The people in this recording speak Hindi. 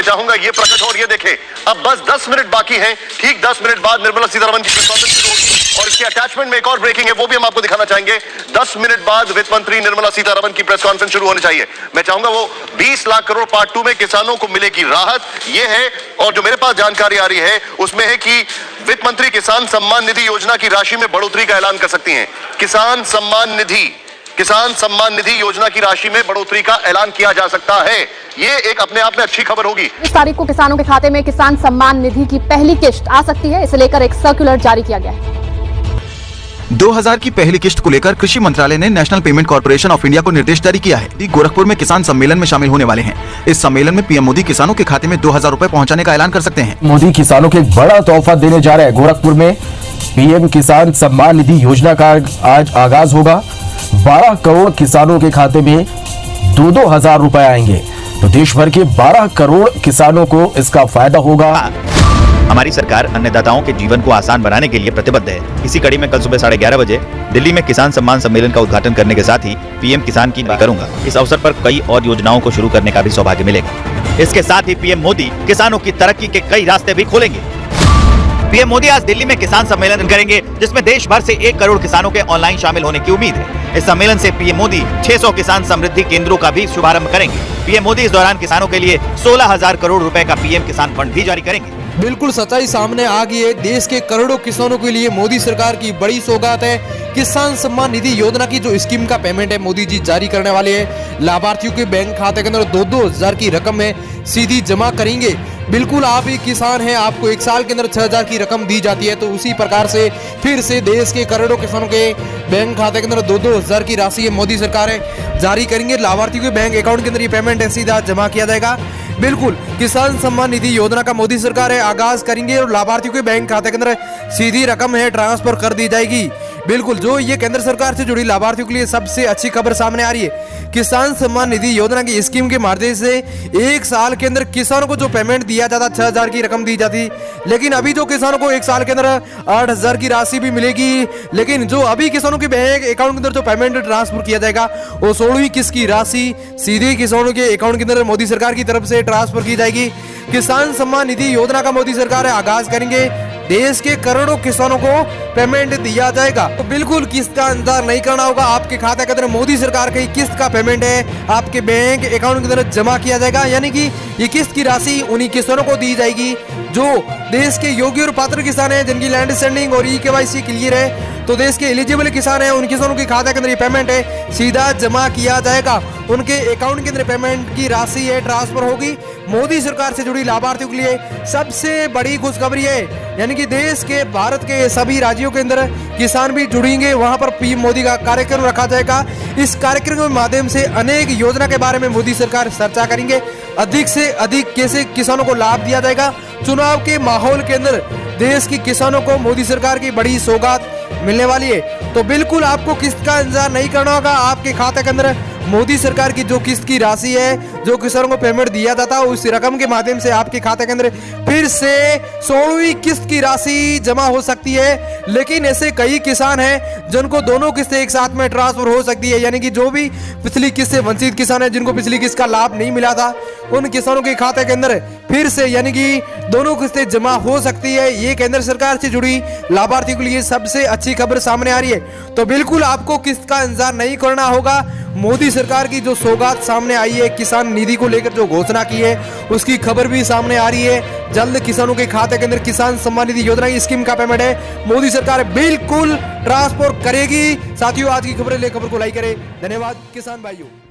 चाहूंगा ये प्रकट हो और ये देखें। अब बस 10 मिनट बाकी हैं, ठीक 10 मिनट बाद निर्मला सीतारमण की प्रेस कॉन्फ्रेंस शुरू होगी और इसके अटैचमेंट में एक और ब्रेकिंग है, वो भी हम आपको दिखाना चाहेंगे। 10 मिनट बाद वित्त मंत्री निर्मला सीतारमण की प्रेस कॉन्फ्रेंस शुरू होनी चाहिए। मैं चाहूंगा वो 20 लाख करोड़ पार्ट 2 में किसानों को मिलेगी राहत, ये है। और जो मेरे पास जानकारी आ रही है उसमें है कि वित्त मंत्री किसान सम्मान निधि योजना की राशि में बढ़ोतरी का ऐलान कर सकती हैं। किसान सम्मान निधि योजना की राशि में बढ़ोतरी का ऐलान किया जा सकता है। ये एक अपने आप में अच्छी खबर होगी। इस तारीख को किसानों के खाते में किसान सम्मान निधि की पहली किश्त आ सकती है। इसे लेकर एक सर्कुलर जारी किया गया है। 2000 की पहली किश्त को लेकर कृषि मंत्रालय ने national payment corporation of India को निर्देश जारी किया है। गोरखपुर में किसान सम्मेलन में शामिल होने वाले हैं। इस सम्मेलन में पीएम मोदी किसानों के खाते में 2000 रुपए पहुंचाने का ऐलान कर सकते हैं। मोदी किसानों को एक बड़ा तोहफा देने जा रहे हैं। गोरखपुर में पीएम किसान सम्मान निधि योजना का आज आगाज होगा। 12 करोड़ किसानों के खाते में 2-2 हजार रुपए आएंगे। तो देश भर के 12 करोड़ किसानों को इसका फायदा होगा। हमारी सरकार अन्नदाताओं के जीवन को आसान बनाने के लिए प्रतिबद्ध है। इसी कड़ी में कल सुबह 11:30 बजे दिल्ली में किसान सम्मान सम्मेलन का उद्घाटन करने के साथ ही पीएम किसान की करूंगा। इस अवसर पर कई और योजनाओं को शुरू करने का भी सौभाग्य मिलेगा। इसके साथ ही पीएम मोदी किसानों की तरक्की के कई रास्ते भी खोलेंगे। पीएम मोदी आज दिल्ली में किसान सम्मेलन करेंगे, जिसमें देश भर से 1 करोड़ किसानों के ऑनलाइन शामिल होने की उम्मीद है। इस सम्मेलन से पीएम मोदी 600 किसान समृद्धि केंद्रों का भी शुभारंभ करेंगे। पीएम मोदी इस दौरान किसानों के लिए 16,000 करोड़ रुपए का पीएम किसान फंड भी जारी करेंगे। बिल्कुल सच्चाई सामने आ गई है। देश के करोड़ों किसानों के लिए मोदी सरकार की बड़ी सौगात है। किसान सम्मान निधि योजना की जो स्कीम का पेमेंट है मोदी जी जारी करने वाले हैं। लाभार्थियों के बैंक खाते के अंदर 2-2 हजार की रकम है सीधी जमा करेंगे। बिल्कुल आप एक किसान हैं, आपको 1 साल के अंदर 6,000 की रकम दी जाती है। तो उसी प्रकार से फिर से देश के करोड़ों किसानों के बैंक खाते के अंदर 2-2 हजार की राशि है मोदी सरकार है जारी करेंगे। लाभार्थियों के बैंक अकाउंट के अंदर ये पेमेंट है सीधा जमा किया जाएगा। बिल्कुल किसान सम्मान निधि योजना का मोदी सरकार है आगाज करेंगे और लाभार्थियों के बैंक खाते के अंदर सीधी रकम है ट्रांसफर कर दी जाएगी। बिल्कुल जो ये केंद्र सरकार से जुड़ी लाभार्थियों के लिए सबसे अच्छी खबर सामने आ रही है। किसान सम्मान निधि योजना की स्कीम के माध्यम से 1 साल के अंदर किसानों को जो पेमेंट दिया जाता 6,000 की रकम दी जाती, लेकिन अभी जो किसानों को 1 साल के अंदर 8,000 की राशि भी मिलेगी। लेकिन जो अभी किसानों के बैंक अकाउंट के अंदर जो पेमेंट ट्रांसफर किया जाएगा वो 16वीं किस्त की राशि सीधे किसानों के अकाउंट के अंदर मोदी सरकार की तरफ से ट्रांसफर की जाएगी। किसान सम्मान निधि योजना का मोदी सरकार आगाज करेंगे। देश के करोड़ों किसानों को पेमेंट दिया जाएगा। तो बिल्कुल किस्त का इंतजार नहीं करना होगा। आपके खाते के अंदर मोदी सरकार की किस्त का पेमेंट है आपके बैंक अकाउंट के अंदर जमा किया जाएगा। यानी कि ये किस्त की राशि उन्हीं किसानों को दी जाएगी जो देश के योग्य और पात्र किसान हैं, जिनकी लैंड स्टैंडिंग और KYC क्लियर है। तो देश के एलिजिबल किसान हैं, उन किसानों के खाते के अंदर ये पेमेंट है सीधा जमा किया जाएगा। उनके अकाउंट के अंदर पेमेंट की राशि है ट्रांसफर होगी। मोदी सरकार से जुड़ी लाभार्थियों के लिए सबसे बड़ी खुशखबरी है। यानी कि देश के भारत के सभी राज्यों के अंदर किसान भी जुड़ेंगे। वहां पर पीएम मोदी का कार्यक्रम रखा जाएगा। इस कार्यक्रम के माध्यम से अनेक योजना के बारे में मोदी सरकार चर्चा करेंगे। अधिक से अधिक कैसे किसानों को लाभ दिया जाएगा। चुनाव के माहौल के अंदर देश के किसानों को मोदी सरकार की बड़ी सौगात मिलने वाली है। तो बिल्कुल आपको किस्त का इंतजार नहीं करना होगा। आपके खाते के अंदर मोदी सरकार की जो किस्त की राशि है, जो किसानों को पेमेंट दिया जाता, उस रकम के माध्यम से आपके खाते के अंदर फिर से 16वीं किस्त की राशि जमा हो सकती है। लेकिन ऐसे कई किसान हैं जिनको दोनों किस्तें एक साथ में ट्रांसफर हो सकती है। यानी कि जो भी पिछली किस्त से वंचित किसान है, जिनको पिछली किस्त का लाभ नहीं मिला था, उन किसानों के खाते के अंदर फिर से यानी कि दोनों किस्तें जमा हो सकती है। ये केंद्र सरकार से जुड़ी लाभार्थियों के लिए सबसे अच्छी खबर सामने आ रही है। तो बिल्कुल आपको किस्त का इंतजार नहीं करना होगा। मोदी सरकार की जो सौगात सामने आई है, किसान निधि को लेकर जो घोषणा की है, उसकी खबर भी सामने आ रही है। जल्द किसानों के खाते के अंदर किसान सम्मान निधि योजना की स्कीम का पेमेंट है मोदी सरकार बिल्कुल ट्रांसफर करेगी। साथियों आज की खबर को लाइक करें। धन्यवाद किसान भाइयों।